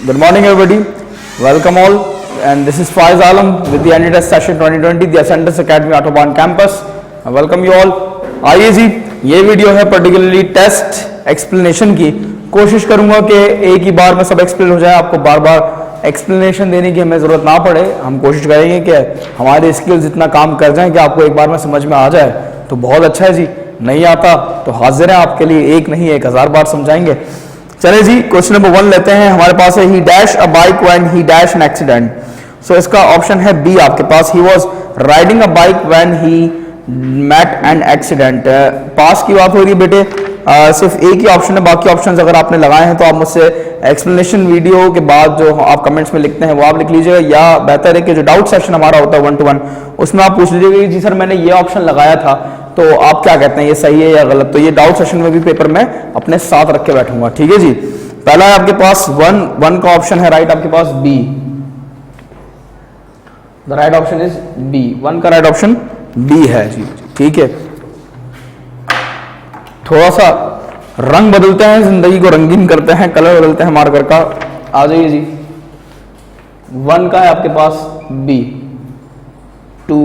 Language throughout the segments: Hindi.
Good morning, everybody. Welcome all. And this is Faiz Alam with the NDTest session 2020, the Ascendus Academy Autobahn campus. I welcome you all. आइए जी, ये वीडियो है पर्टिकुलरली टेस्ट एक्सप्लेनेशन की. कोशिश करूंगा कि एक ही बार में सब एक्सप्लेन हो जाए, आपको बार बार एक्सप्लेनेशन देने की हमें ज़रूरत ना पड़े. हम कोशिश करेंगे कि हमारे स्किल्स इतना काम कर जाएं कि आपको एक बार में समझ में आ जाए तो बहुत अच्छा है जी. नहीं आता तो हाजिर है आपके लिए, एक नहीं 1000 बार समझाएंगे. चले जी, क्वेश्चन नंबर 1 लेते हैं. हमारे पास है he dash a bike when he dash an accident. So इसका ऑप्शन है बी आपके पास. He was riding a bike when he met an accident. पास की बात हो रही है बेटे, सिर्फ एक ही ऑप्शन है, बाकी ऑप्शंस अगर आपने लगाए हैं तो आप मुझसे एक्सप्लेनेशन वीडियो के बाद जो आप कमेंट्स में लिखते हैं वो आप लिख लीजिएगा, या बेहतर है कि जो डाउट सेशन हमारा होता है 1 to 1 उसमें आप पूछ लीजिएगा जी सर मैंने ये ऑप्शन लगाया था तो आप क्या कहते हैं, ये सही है या गलत. तो ये डाउट सेशन में भी पेपर में अपने साथ रख के बैठूंगा. ठीक है जी. पहला है आपके पास 1 का ऑप्शन है राइट आपके पास B. The right option is B. 1 का राइट ऑप्शन बी है जी. ठीक है, थोड़ा सा रंग बदलते हैं, जिंदगी को रंगीन करते हैं, कलर बदलते हैं मार्कर का. आ जाइए जी. 1 का है आपके पास बी. 2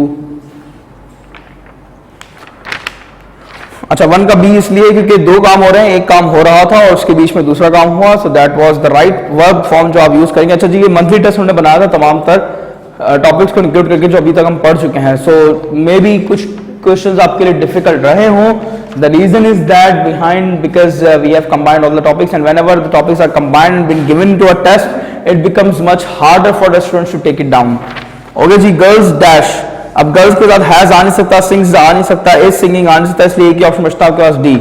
अच्छा 1 का बी इसलिए क्योंकि 2 काम हो रहे हैं, एक काम हो रहा था और उसके बीच में दूसरा काम हुआ. So that was the right verb form जो आप यूज करेंगे. अच्छा जी, ये मंथली टेस्ट हमने बनाया था तमाम तर टॉपिक्स को इंक्लूड करके जो अभी तक हम पढ़ चुके हैं. सो मे बी कुछ क्वेश्चंस आपके लिए डिफिकल्ट रहे हों. The reason is that behind because we have combined all the topics and whenever the topics are combined and been given to a test it becomes much harder for the students to take it down. Okay ji. Girls dash, अब गर्ल्स के साथ हैज आ नहीं सकता, सिंग्स आ नहीं सकता, इज सिंगिंग आ नहीं सकता, इसलिए एक ही ऑप्शन बचता है आपके पास डी.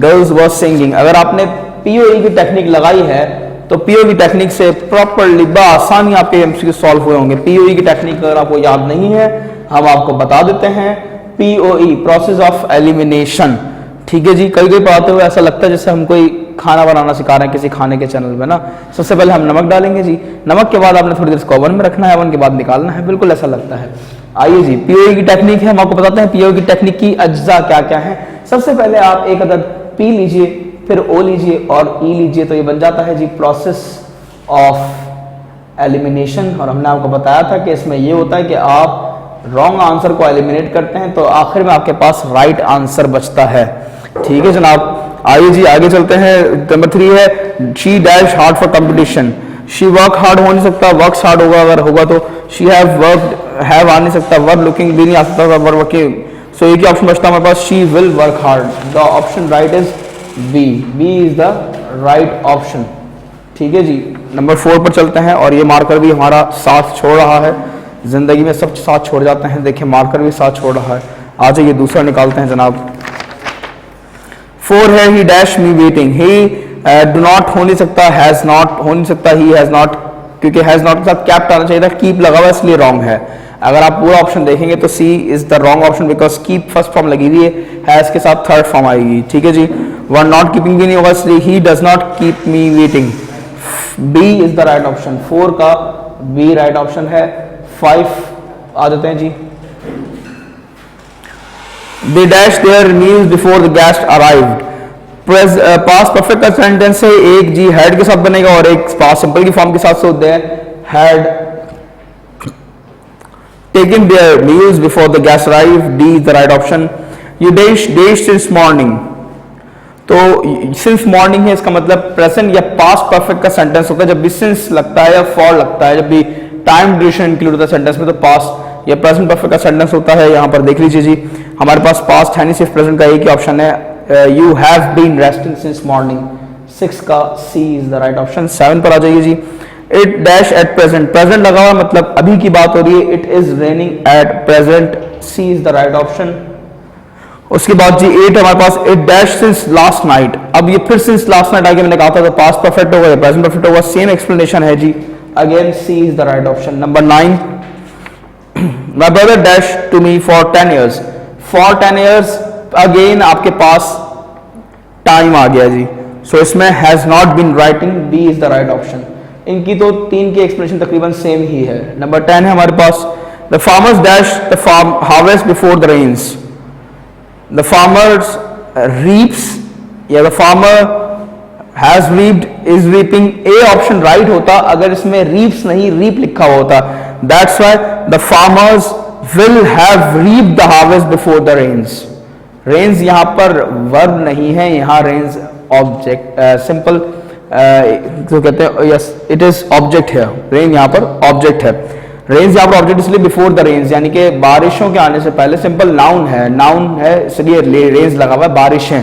Girls was singing. अगर आपने पीओई की टेक्निक लगाई है तो पीओई की टेक्निक से प्रॉपर्ली बआसानी आपके एमसीक्यू सॉल्व हुए होंगे. पीओई की टेक्निक अगर आपको याद नहीं है हम आपको बता देते हैं. PoE process of elimination. ठीक है जी. कई पढ़ाते हुए ऐसा लगता है जैसे हम कोई खाना बनाना सिखा रहे हैं किसी खाने के चैनल में ना. सबसे पहले हम नमक डालेंगे जी, नमक के बाद आपने थोड़ी देर इसको ओवन में रखना है, ओवन के बाद निकालना है, बिल्कुल ऐसा लगता है. आइए जी, पीओई की टेक्निक है, हम आपको बताते हैं पीओई की टेक्निक की अज्जा क्या क्या है. सबसे पहले आप एक अदद पी लीजिए, फिर ओ लीजिए और ई लीजिए, तो ये बन जाता है जी प्रोसेस ऑफ एलिमिनेशन. और हमने आपको बताया था कि इसमें ये होता है कि आप रॉन्ग आंसर को एलिमिनेट करते हैं तो आखिर में आपके पास राइट आंसर बचता है. ठीक है जनाब. आइए जी आगे चलते हैं. नंबर 3 है she dash hard for competition. She work hard हो नहीं सकता, वर्क्स हार्ड होगा, अगर होगा तो शी हैव वर्कड, हैव आ नहीं सकता, वर्क लुकिंग भी नहीं आ सकता, वर्क वर्किंग. सो एक ही ऑप्शन बचता है हमारे पास, she will work hard. The option right is B. B is the right option. ठीक है जी. नंबर 4 पर चलते हैं और ये मार्कर भी हमारा साथ छोड़ रहा है. जिंदगी में सब साथ छोड़ जाते हैं, देखिए मार्कर भी साथ छोड़ रहा है. आ जाइए दूसरा निकालते हैं जनाब. 4 है he dash me waiting. He do not हो नहीं सकता, हैज नॉट हो नहीं सकता, ही हैज नॉट, क्योंकि हैज नॉट के साथ कैप्ट आना चाहिए था, कीप लगा हुआ इसलिए रॉन्ग है. अगर आप पूरा ऑप्शन देखेंगे तो C is the wrong option because keep first form लगी हुई है, हैज के साथ थर्ड फॉर्म आएगी. ठीक है जी. 1 नॉट कीपिंग भी नहीं होगा इसलिए he does not keep me waiting. B is the right option. 4 का बी राइट ऑप्शन है. 5 आ जाते हैं जी. They dashed their meals before the guest arrived. Past perfect का सेंटेंस है, एक जी हैड के साथ बनेगा और एक पास्ट सिंपल की फॉर्म के साथ. So they had taken their meals before the guest arrive. D is the right option. You dash since morning. तो सिंस मॉर्निंग है, इसका मतलब प्रेजेंट या पास्ट परफेक्ट का सेंटेंस होता है जब भी सिंस लगता है या फॉर लगता है. जब भी टाइम ड्यूरेशन इंक्लूड होता है सेंटेंस में तो पास्ट या प्रेजेंट परफेक्ट का सेंटेंस होता है. यहां पर देख लीजिए जी, हमारे पास पास्ट है नहीं, सिर्फ प्रेजेंट का एक ही ऑप्शन है. You have been resting since morning. 6 का C is the right option. 7 पर आ जाइए जी. It dash at present. Present लगा हुआ मतलब अभी की बात हो रही है. It is raining at present. C is the right option. उसके बाद जी 8 हमारे पास it dash since last night. अब ये फिर since last night आगे मैंने कहा था तो past perfect होगा या present perfect होगा, सेम explanation है जी. Again C is the right option. Number 9. My brother dashed to me for 10 years. For 10 years again आपके पास टाइम आ गया जी. सो इसमें has not been writing. B is the right option. इनकी तो 3 की एक्सप्लेनेशन तकरीबन सेम ही है. नंबर 10 है हमारे पास the farmers dash the farm harvest before the rains. The farmers reaps या the farmer has reaped, is reaping, A option right होता अगर इसमें रीप्स नहीं रीप लिखा हुआ होता. That's why the farmers will have reap the harvest before the rains. Rains यहां पर वर्ब नहीं है, यहां रेन्स ऑब्जेक्ट, सिंपल जो कहते हैं, यस इट इज ऑब्जेक्ट है. रेन यहां पर ऑब्जेक्ट है. रेन्स यहां पर ऑब्जेक्ट इसलिए बिफोर द रेन्स, यानी कि बारिशों के आने से पहले. सिंपल नाउन है इसलिए रेन्स लगा हुआ है, बारिशें.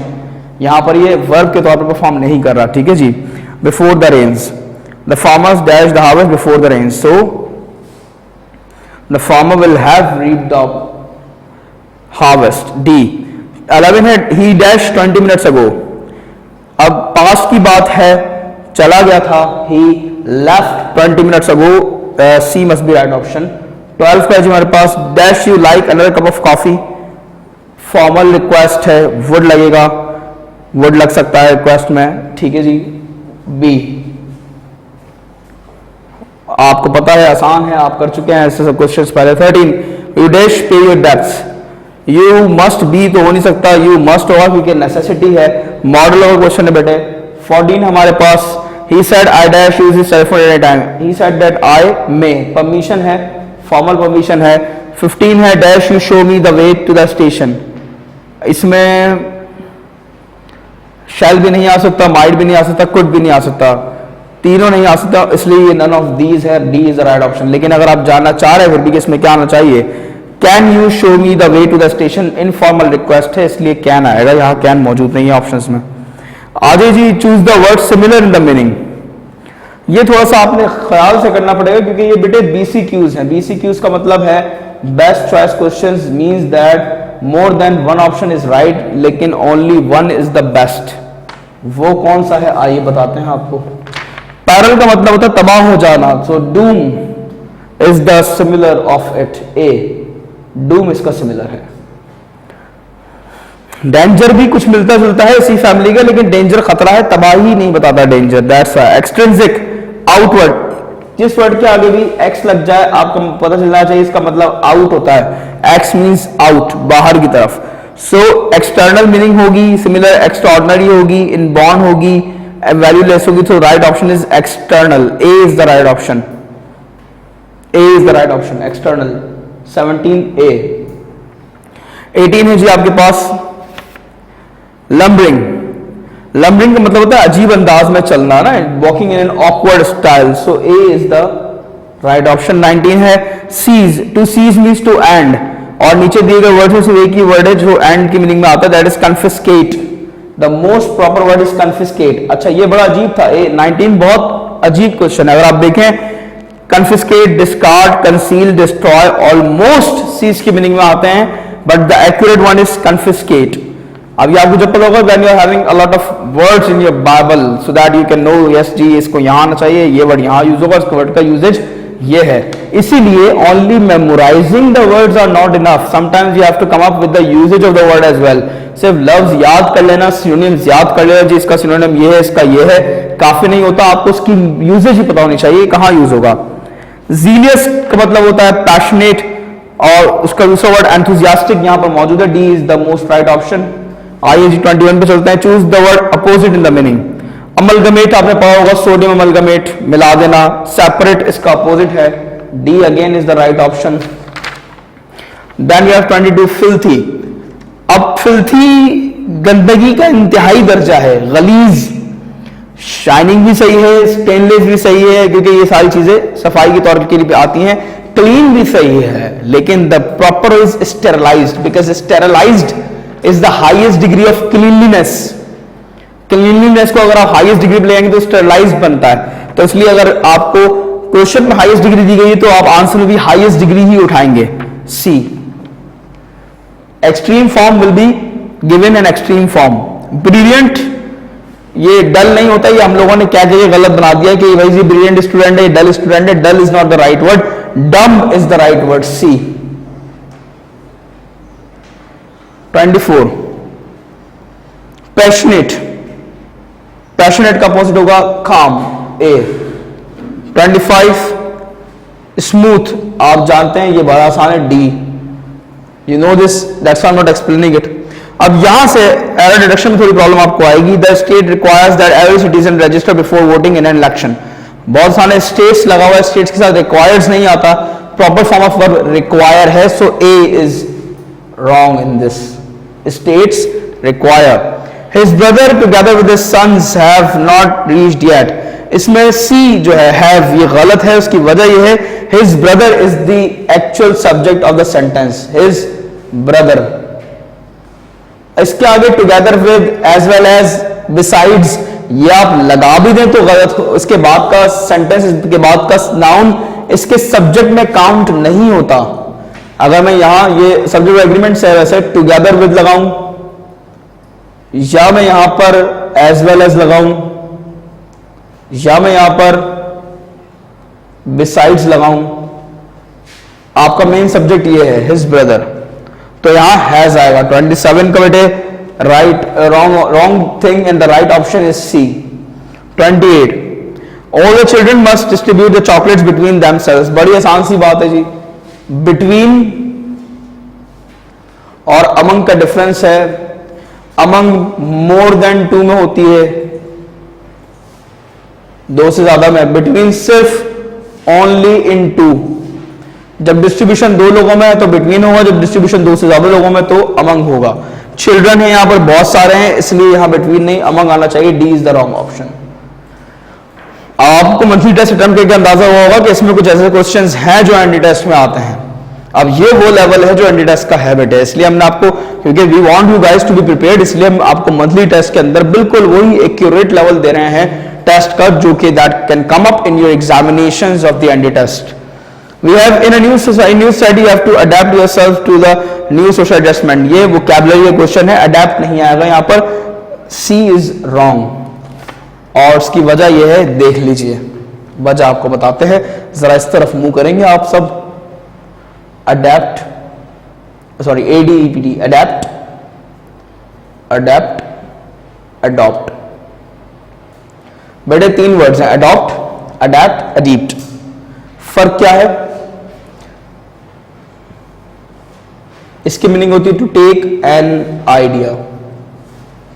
यहां पर ये वर्ब के तौर पर परफॉर्म नहीं कर रहा. ठीक है जी. Before the rains, the farmers dash the harvest before the rains, so the farmer will have reaped the harvest. D 11 है, ही डैश 20 मिनट्स अगो. अब पास्ट की बात है, चला गया था. He left 20 minutes ago. C must be right option. 12 का हमारे पास dash you like another cup of coffee. Formal request है, वुड लगेगा, वुड लग सकता है रिक्वेस्ट में. ठीक है जी. बी आपको पता है, आसान है, आप कर चुके हैं ऐसे सब क्वेश्चंस पहले. 13 यू डैश पे your debts. You must be तो हो नहीं सकता, यू मस्ट होगा क्योंकि नेसेसिटी है. मॉडल ऑफ क्वेश्चन है बेटे. 14 हमारे पास he said I dash use his cell phone at any time. He said that I may, permission है, फॉर्मल परमिशन है. 15 है dash you show me the way to the station. इसमें shall भी नहीं आ सकता, might भी नहीं आ सकता, could भी नहीं आ सकता, तीनों नहीं आ सकता, इसलिए none of these है. D is the right option. लेकिन अगर आप जानना चाह रहे हैं फिर भी कि इसमें क्या आना चाहिए, can you show me the way to the station, informal request है इसलिए can आएगा. यहाँ can मौजूद नहीं है ऑप्शंस में. आगे जी, choose the word similar in the meaning. ये थोड़ा सा आपने ख्याल से करना पड़ेगा क्योंकि ये बेटे BCQs हैं. BCQs का मतलब है best choice questions, means that more than one option is right लेकिन only one is the best. वो कौन सा है आइए बताते हैं आपको. पैरल का मतलब होता है तबाह हो जाना. So doom is the similar of it. A doom इसका सिमिलर है. डेंजर भी कुछ मिलता जुलता है इसी फैमिली का, लेकिन डेंजर खतरा है, तबाही नहीं बताता डेंजर. That's extrinsic, outward. जिस वर्ड के आगे भी एक्स लग जाए आपको पता चलना चाहिए इसका मतलब आउट होता है. एक्स मींस आउट, बाहर की तरफ. सो एक्सटर्नल मीनिंग होगी, सिमिलर एक्स्ट्राऑर्डिनरी होगी, इनबॉर्न होगी, वैल्यूलेस होगी. तो right option is external. A is the right option. A is the right option, external. 17 ए. 18 है जी आपके पास लंबरिंग. लंबरिंग का मतलब होता है अजीब अंदाज में चलना ना, walking in an awkward style. So A is the right option. 19 है cease. To cease means to end, और नीचे दिए गए वर्ड से एक ही वर्ड है जो एंड की मीनिंग में आता है, that is confiscate. The most proper word is confiscate. अच्छा ये बड़ा अजीब था. 19 बहुत अजीब क्वेश्चन है. अगर आप देखें, confiscate, discard, conceal, destroy, almost seize की मीनिंग में आते हैं, but the accurate one is confiscate. अभी आपको जब पता होगा when you are having a lot of words in your bible, so that you can know yes जी इसको यहां आना चाहिए, ये वर्ड यहां यूज होगा, इसका वर्ड का यूजेज ये है. इसीलिए only memorising the words are not enough. Sometimes you have to come up with the usages of the word as well. सिर्फ लफ्ज याद कर लेना, सिनोनिम्स याद कर लेना, जी इसका सिनोनिम ये है, इसका ये है, काफी नहीं होता. आपको उसकी यूजेज ही पता होनी चाहिए, कहां यूज होगा. जीनियस का मतलब होता है पैशनेट, और उसका दूसरा वर्ड एंथुजियास्टिक यहां पर मौजूद है. D is the most right option. आइए जी 21 पे चलते हैं. Choose the word opposite in the meaning. Amalgamate आपने पढ़ा होगा, सोडियम अमलगमेट, मिला देना. सेपरेट इसका अपोजिट है. D again is the right option. Then we have 22 filthy. अब फिल्थी गंदगी का इंतहाई दर्जा है, गलीज. शाइनिंग भी सही है, स्टेनलेस भी सही है क्योंकि ये सारी चीजें सफाई के तौर के लिए आती हैं. क्लीन भी सही है, लेकिन the proper is sterilised, because sterilised is the highest degree of cleanliness. Cleanliness को अगर आप हाईएस्ट डिग्री पे लेंगे तो स्टेरलाइज बनता है. तो इसलिए अगर आपको क्वेश्चन में हाईएस्ट डिग्री दी गई है तो आप आंसर में भी हाईएस्ट डिग्री ही उठाएंगे. C. Extreme form will be given an extreme form. Brilliant, ये डल नहीं होता, ये हम लोगों ने क्या जगह गलत बना दिया कि भाई ये ब्रिलियंट स्टूडेंट है, डल स्टूडेंट है. Dull is not the right word, dumb is the right word. C. 24 passionate. Passionate का अपोजिट होगा काम. ए. 25 स्मूथ, आप जानते हैं ये बड़ा आसान है. D. You know this, that's I am not explaining it. अब यहां से एरर डिडक्शन में थोड़ी प्रॉब्लम आपको आएगी। The state requires that every citizen register before voting in an election. बहुत सारे स्टेट्स लगा हुआ है, स्टेट्स के साथ रिक्वायर्स नहीं आता, proper form of verb require है, so A is wrong in this. States require. His brother together with his sons have not reached yet. इसमें सी जो है हैव, ये गलत है, उसकी वजह ये है his brother is the actual subject of the sentence, his brother. इसके आगे together with, as well as, besides, ये आप लगा भी दें तो गलत हो। इसके बाद का सेंटेंस, इसके बाद का नाउन इसके सब्जेक्ट में काउंट नहीं होता। अगर मैं यहां ये सब्जेक्ट एग्रीमेंट है वैसे टुगेदर विद लगाऊं, या मैं यहां पर एज वेल एज लगाऊं, या मैं यहां पर बिसाइड्स लगाऊं, आपका मेन सब्जेक्ट ये है हिज ब्रदर, तो यहां हैज आएगा। 27 का बेटे right, wrong thing and the right option is C. 28 all the children must distribute the chocolates between themselves. बड़ी आसान सी बात है जी, बिटवीन और अमंग का डिफरेंस है। अमंग मोर देन 2 में होती है, 2 से ज्यादा में। बिटवीन सिर्फ ओनली इन 2। जब डिस्ट्रीब्यूशन 2 लोगों में है तो बिटवीन होगा, जब डिस्ट्रीब्यूशन 2 से ज्यादा लोगों में तो अमंग होगा। चिल्ड्रन है यहां पर बहुत सारे हैं, इसलिए यहां बिटवीन नहीं, अमंग आना चाहिए। D is the wrong option. आपको मंथली टेस्ट अटेम्प्ट करके अंदाजा हुआ होगा कि इसमें कुछ ऐसे क्वेश्चंस हैं जो एनडी टेस्ट में आते हैं। अब ये वो लेवल है जो एनडी टेस्ट का है बेटे, इसलिए हमने आपको, क्योंकि we want you guys to be prepared, इसलिए हम आपको मंथली टेस्ट के अंदर बिल्कुल वही एक्यूरेट लेवल दे रहे हैं टेस्ट का, जो कि that can come up in your examinations of the ND test. We have in a new society you have to adapt yourself to the new social adjustment। ये vocabulary क्वेश्चन है, adapt नहीं आएगा यहाँ पर। C is wrong और उसकी वजह यह है, देख लीजिए वजह आपको बताते हैं। जरा इस तरफ मुंह करेंगे आप सब। adapt, sorry ADEPT, adapt, adapt, adopt। बेटे 3 वर्ड्स हैं, adopt, adapt, adapt। फर्क क्या है? इसकी मीनिंग होती है टू टेक एन आइडिया,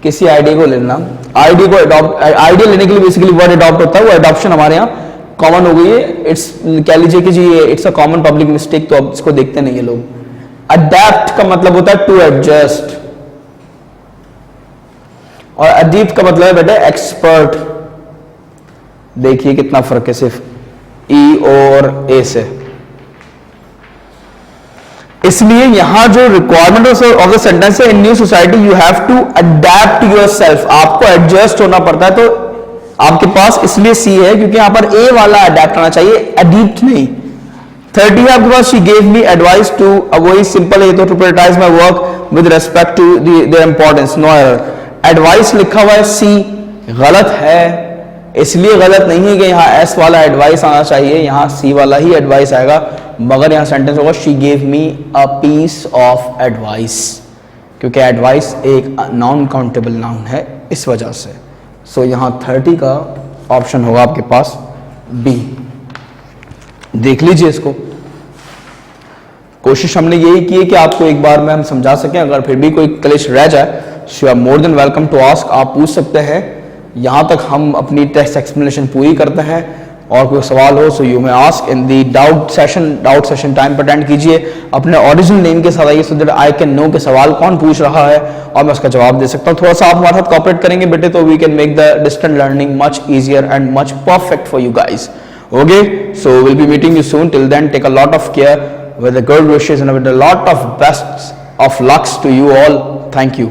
किसी आइडिया को लेना। आइडिया को अडॉप्ट, आइडिया लेने के लिए बेसिकली वर्ड अडॉप्ट होता है, वो अडॉप्शन हमारे यहाँ कॉमन हो गई है। इट्स कह लीजिए कि जी it's a common public mistake, तो अब इसको देखते नहीं है लोग। अडैप्ट का मतलब होता है टू एडजस्ट, और अडीप्ट का मतलब है बेटे एक्सपर्ट। देखिए कितना फर्क है सिर्फ ई और ए से। इसलिए यहां जो रिक्वायरमेंट ऑफ द सेंटेंस है, in new society you have to adapt yourself, आपको एडजस्ट होना पड़ता है। तो आपके पास इसलिए सी है क्योंकि यहां पर ए वाला अडैप्ट आना चाहिए, अडीप्ट नहीं। 30 है आपके पास, she gave me advice to, अब वही सिंपल है तो, to prioritize my work with respect to their importance, no error. Advice लिखा हुआ है, सी गलत है, इसलिए गलत नहीं है कि यहाँ एस वाला एडवाइस आना चाहिए, यहाँ सी वाला ही एडवाइस आएगा। मगर यहाँ सेंटेंस होगा she gave me a piece of advice, क्योंकि एडवाइस एक नॉन काउंटेबल नाउन है इस वजह से। सो यहाँ 30 का ऑप्शन होगा आपके पास बी। देख लीजिए इसको, कोशिश हमने यही की है कि आपको एक बार में हम समझा सकें। अगर फिर भी कोई क्लिच रह जाए, so you are more than welcome to ask, आप पूछ सकते हैं। यहां तक हम अपनी टेस्ट एक्सप्लेनेशन पूरी करते हैं, और कोई सवाल हो so you may ask in the doubt session time पर अटेंड कीजिए। अपने ओरिजिनल नेम के साथ आइए, so that I can know कि सवाल कौन पूछ रहा है और मैं उसका जवाब दे सकता हूँ। थोड़ा सा आप हमारे साथ कोऑपरेट करेंगे बेटे, तो we can make the distance learning much easier and much perfect for you guys. Okay, so will be meeting you soon. Till then take a lot of care with the good wishes and with a lot of best of lucks to you all. Thank you.